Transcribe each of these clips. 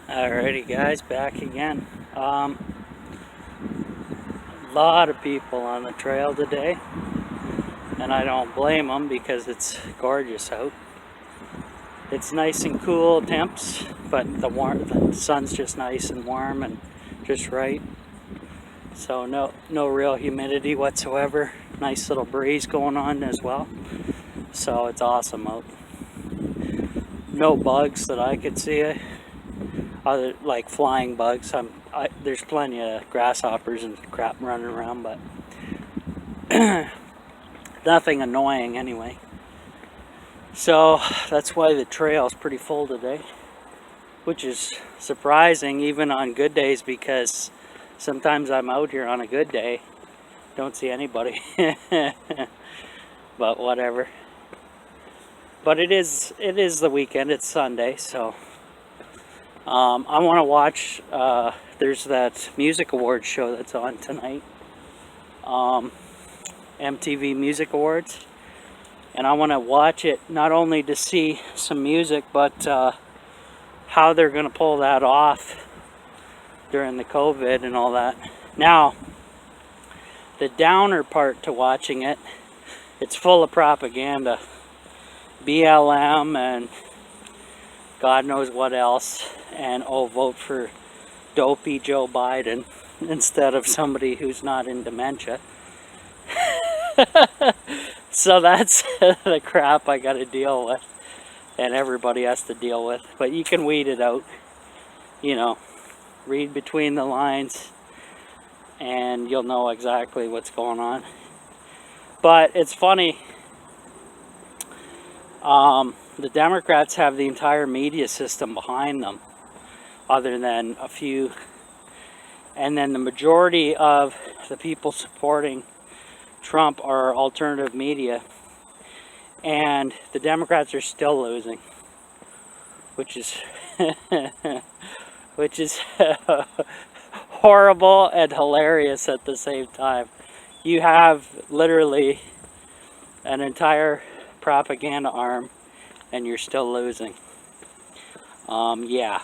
Alrighty guys, back again. A lot of people on the trail today, and I don't blame them because it's gorgeous out. It's nice and cool temps, but the sun's just nice and warm and just right. So no real humidity whatsoever. Nice little breeze going on as well. So it's awesome out. No bugs that I could see. Other like flying bugs. There's plenty of grasshoppers and crap running around, but nothing annoying anyway. So that's why the trail's pretty full today, which is surprising even on good days, because sometimes I'm out here on a good day, don't see anybody. But whatever. But it is the weekend. It's Sunday, so I want to watch. There's that music awards show that's on tonight, MTV Music Awards, and I want to watch it not only to see some music, but how they're going to pull that off during the COVID and all that. Now, the downer part to watching it, it's full of propaganda, BLM and God knows what else, and vote for dopey Joe Biden instead of somebody who's not in dementia. So that's the crap I gotta deal with, and everybody has to deal with. But you can weed it out, read between the lines, and you'll know exactly what's going on. But it's funny, the Democrats have the entire media system behind them, other than a few, and then the majority of the people supporting Trump are alternative media, and the Democrats are still losing, which is horrible and hilarious at the same time. You have literally an entire propaganda arm and you're still losing. Yeah.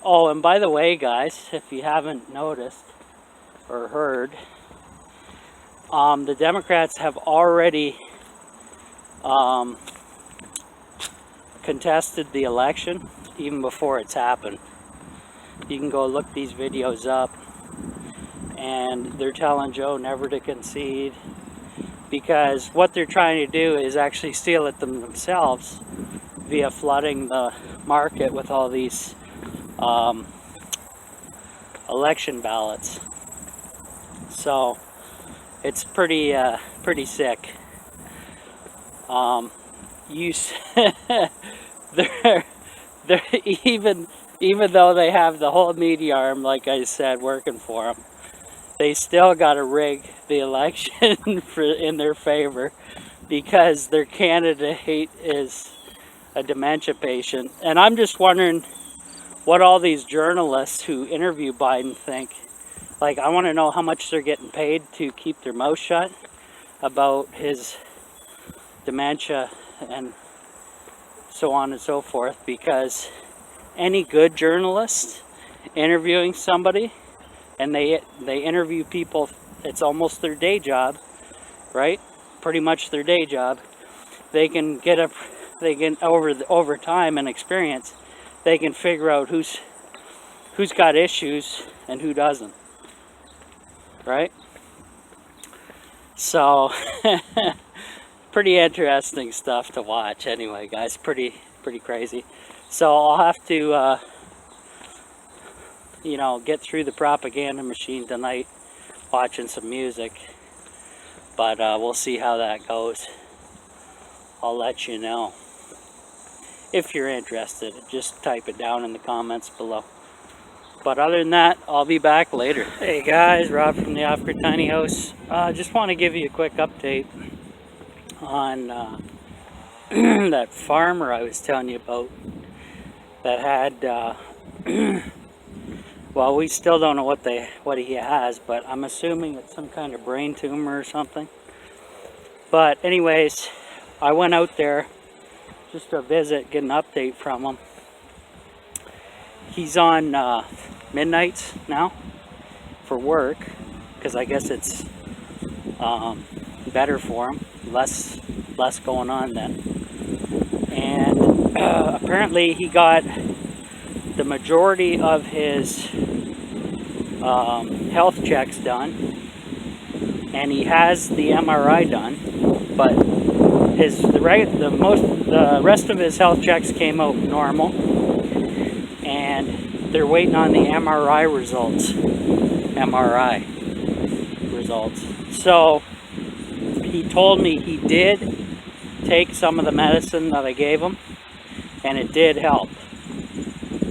Oh, and by the way, guys, if you haven't noticed or heard, the Democrats have already contested the election even before it's happened. You can go look these videos up, and they're telling Joe never to concede, because what they're trying to do is actually steal it themselves via flooding the market with all these election ballots. So it's pretty sick. They're even though they have the whole media arm, like I said, working for them, they still got to rig the election in their favor, because their candidate is a dementia patient. And I'm just wondering what all these journalists who interview Biden think. Like, I want to know how much they're getting paid to keep their mouth shut about his dementia and so on and so forth, because any good journalist interviewing somebody, and they interview people, it's almost their day job, right? Pretty much their day job. They can over time and experience, they can figure out who's got issues and who doesn't, right? So pretty interesting stuff to watch anyway, guys. Pretty crazy. So I'll have to get through the propaganda machine tonight, watching some music, but we'll see how that goes. I'll let you know. If you're interested, just type it down in the comments below. But other than that, I'll be back later. Hey guys, Rob from the Off-Grid Tiny House. Just want to give you a quick update on that farmer I was telling you about that had well, we still don't know what he has, but I'm assuming it's some kind of brain tumor or something. But anyways, I went out there just to visit, get an update from him. he's on midnights now for work, because I guess it's better for him, less going on then. And apparently he got the majority of his health checks done, and he has the MRI done, but the rest of his health checks came out normal, and they're waiting on the MRI results. So he told me he did take some of the medicine that I gave him, and it did help.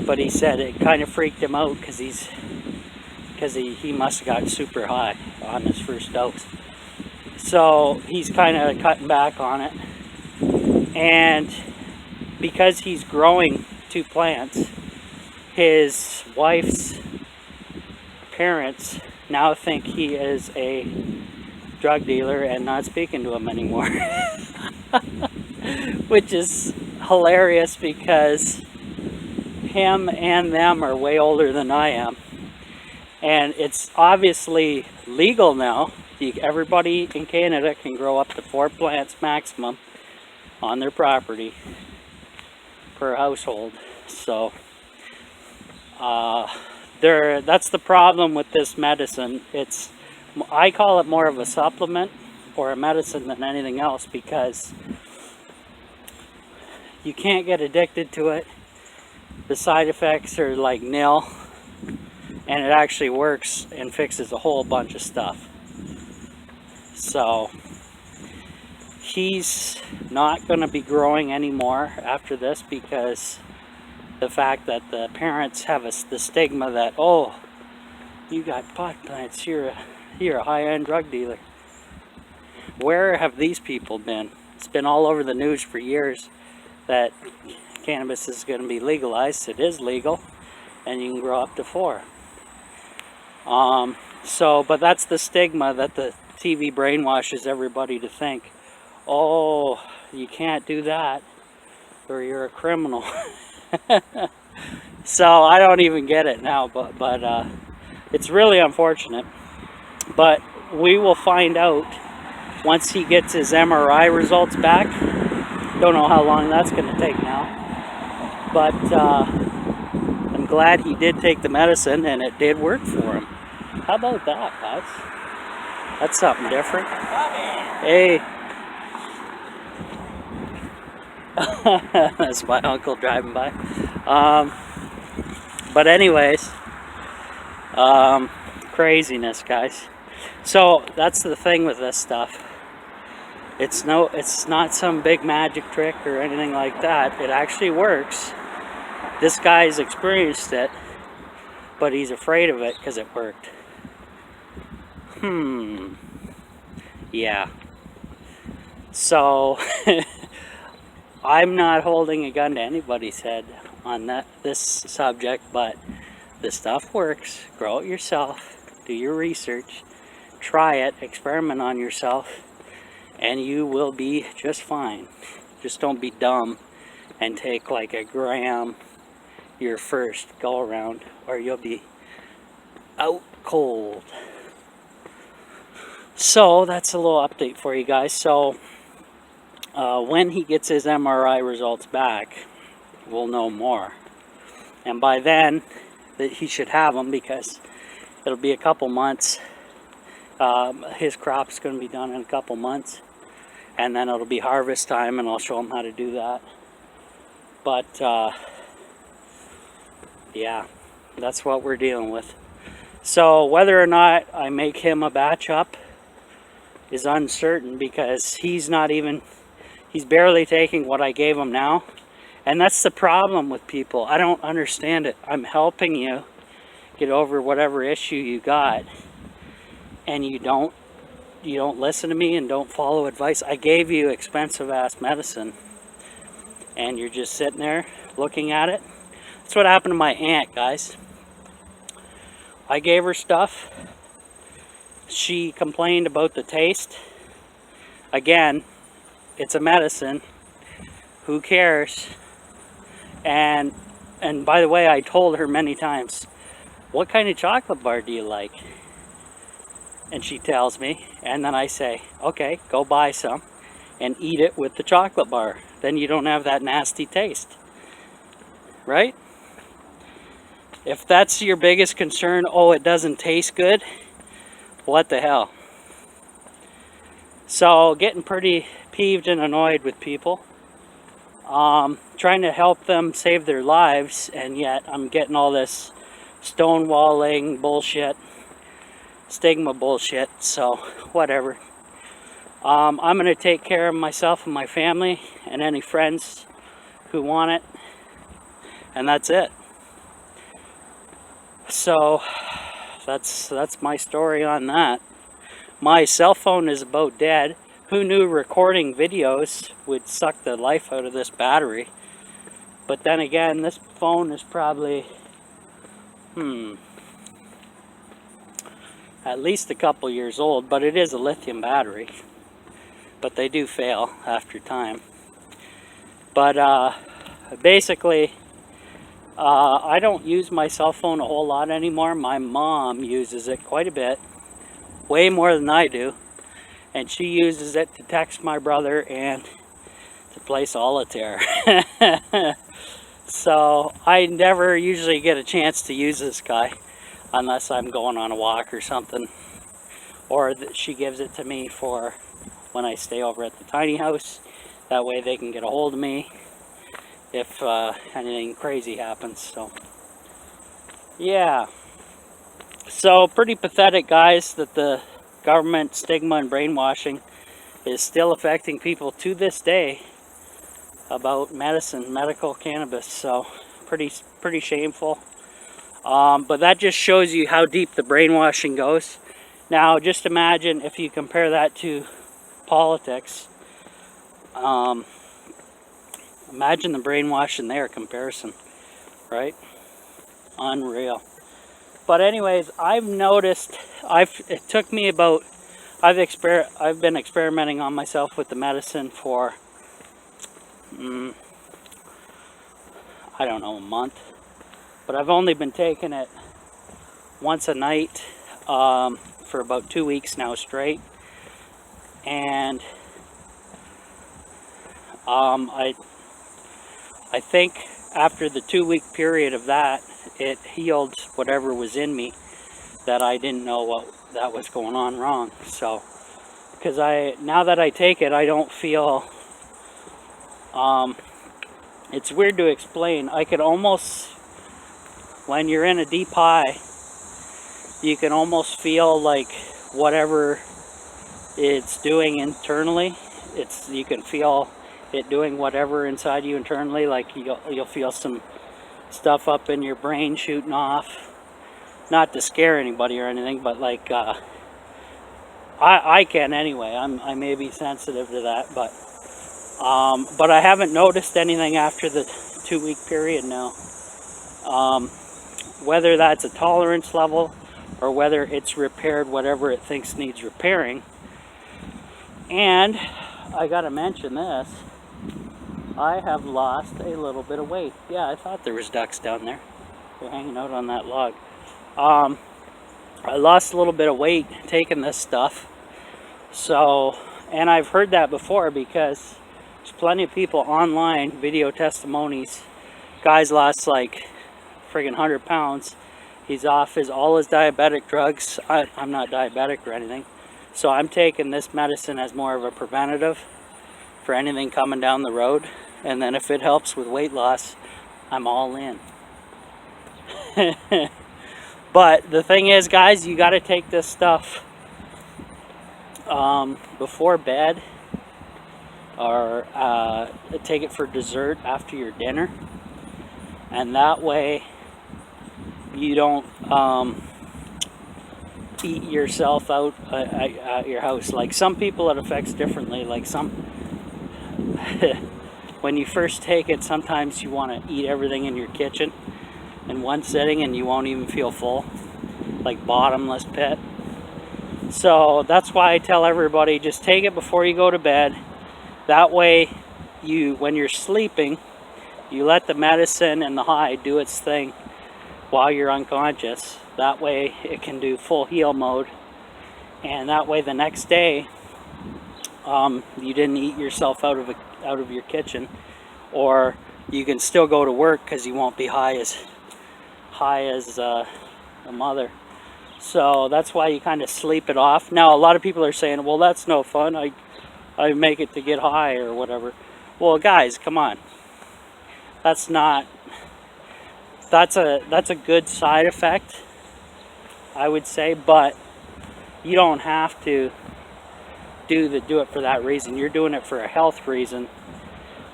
But he said it kind of freaked him out because he must have got super high on his first dose. So he's kind of cutting back on it. And because he's growing 2 plants, his wife's parents now think he is a drug dealer and not speaking to him anymore. Which is hilarious because him and them are way older than I am. And it's obviously legal now. Everybody in Canada can grow up to 4 plants maximum on their property per household. So that's the problem with this medicine. I call it more of a supplement or a medicine than anything else, because you can't get addicted to it. The side effects are like nil, and it actually works and fixes a whole bunch of stuff. So he's not going to be growing anymore after this, because the fact that the parents have the stigma that, oh, you got pot plants, you're a high-end drug dealer. Where have these people been? It's been all over the news for years that cannabis is going to be legalized. It is legal, and you can grow up to 4. But that's the stigma that the TV brainwashes everybody to think, oh, you can't do that, or you're a criminal. So I don't even get it now, but it's really unfortunate. But we will find out once he gets his MRI results back. Don't know how long that's going to take now. But I'm glad he did take the medicine and it did work for him. How about that, guys? That's something different. Hey. That's my uncle driving by. But anyways, craziness, guys. So that's the thing with this stuff. It's not some big magic trick or anything like that. It actually works. This guy's experienced it, but he's afraid of it because it worked. Yeah. So I'm not holding a gun to anybody's head on this subject, but this stuff works. Grow it yourself. Do your research. Try it. Experiment on yourself. And you will be just fine. Just don't be dumb and take like a gram your first go around, or you'll be out cold. So that's a little update for you guys. So when he gets his MRI results back, we'll know more. And by then, he should have them, because it'll be a couple months. His crop's going to be done in a couple months. And then it'll be harvest time, and I'll show him how to do that. But, yeah, that's what we're dealing with. So whether or not I make him a batch up is uncertain, because he's barely taking what I gave him now. And that's the problem with people. I don't understand it. I'm helping you get over whatever issue you got, and you don't listen to me and don't follow advice. I gave you expensive ass medicine, and you're just sitting there looking at it. That's what happened to my aunt, guys. I gave her stuff. She complained about the taste. Again, it's a medicine. Who cares? And And by the way, I told her many times, what kind of chocolate bar do you like? And she tells me, and then I say, okay, go buy some and eat it with the chocolate bar. Then you don't have that nasty taste, right? If that's your biggest concern, oh, it doesn't taste good, what the hell? So getting pretty peeved and annoyed with people, trying to help them save their lives, and yet I'm getting all this stonewalling bullshit, stigma bullshit, so whatever. I'm going to take care of myself and my family and any friends who want it, and that's it. So that's my story on that. My cell phone is about dead. Who knew recording videos would suck the life out of this battery? But then again, this phone is probably at least a couple years old, but it is a lithium battery. But they do fail after time. But basically, I don't use my cell phone a whole lot anymore. My mom uses it quite a bit, way more than I do. And she uses it to text my brother and to play solitaire. So I never usually get a chance to use this guy unless I'm going on a walk or something. Or she gives it to me for when I stay over at the tiny house. That way they can get a hold of me if anything crazy happens. So yeah, so pretty pathetic, guys, that the government stigma and brainwashing is still affecting people to this day about medicine, medical cannabis. So pretty shameful. But that just shows you how deep the brainwashing goes. Now just imagine if you compare that to politics. Imagine the brainwashing there comparison, right? Unreal. But anyways, I've noticed, it took me about, I've been experimenting on myself with the medicine for, I don't know, a month. But I've only been taking it once a night for about 2 weeks now straight. And I think after the 2-week period of that, it healed whatever was in me that I didn't know what that was going on wrong. So, because now that I take it, I don't feel, it's weird to explain. I could almost, when you're in a deep high, you can almost feel like whatever it's doing internally, you can feel it doing whatever inside you internally. Like you'll feel some stuff up in your brain shooting off. Not to scare anybody or anything, but like I can anyway. I may be sensitive to that, but I haven't noticed anything after the 2-week period now. Whether that's a tolerance level or whether it's repaired whatever it thinks needs repairing. And I gotta mention this, I have lost a little bit of weight. Yeah, I thought there was ducks down there. They're hanging out on that log. I lost a little bit of weight taking this stuff. So, and I've heard that before because there's plenty of people online, video testimonies. Guy's lost like friggin' 100 pounds. He's off all his diabetic drugs. I'm not diabetic or anything. So I'm taking this medicine as more of a preventative for anything coming down the road. And then if it helps with weight loss, I'm all in. But the thing is, guys, you got to take this stuff before bed, or take it for dessert after your dinner. And that way you don't eat yourself out at your house. Like some people it affects differently. Like some when you first take it, sometimes you want to eat everything in your kitchen in one sitting and you won't even feel full, like bottomless pit. So that's why I tell everybody, just take it before you go to bed. That way when you're sleeping, You let the medicine and the high do its thing while you're unconscious. That way it can do full heal mode, and that way the next day you didn't eat yourself out of your kitchen, or you can still go to work because you won't be high as a mother. So that's why you kind of sleep it off. Now a lot of people are saying, well, that's no fun, I make it to get high or whatever. Well, guys, come on, that's a good side effect, I would say, but you don't have to do it for that reason. You're doing it for a health reason.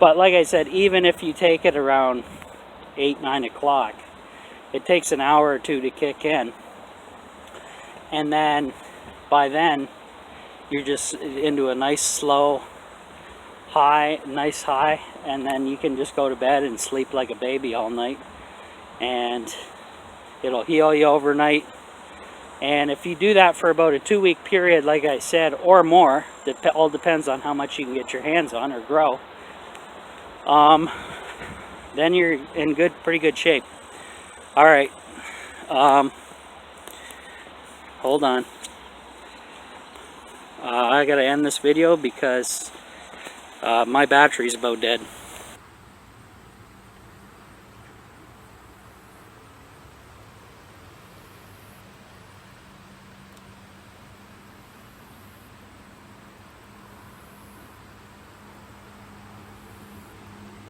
But like I said, even if you take it around 8-9 o'clock, it takes an hour or two to kick in, and then by then you're just into a nice slow high, and then you can just go to bed and sleep like a baby all night, and it'll heal you overnight. And if you do that for about a 2-week period, like I said, or more, all depends on how much you can get your hands on or grow, then you're in pretty good shape. All right, hold on. I gotta end this video because my battery's about dead.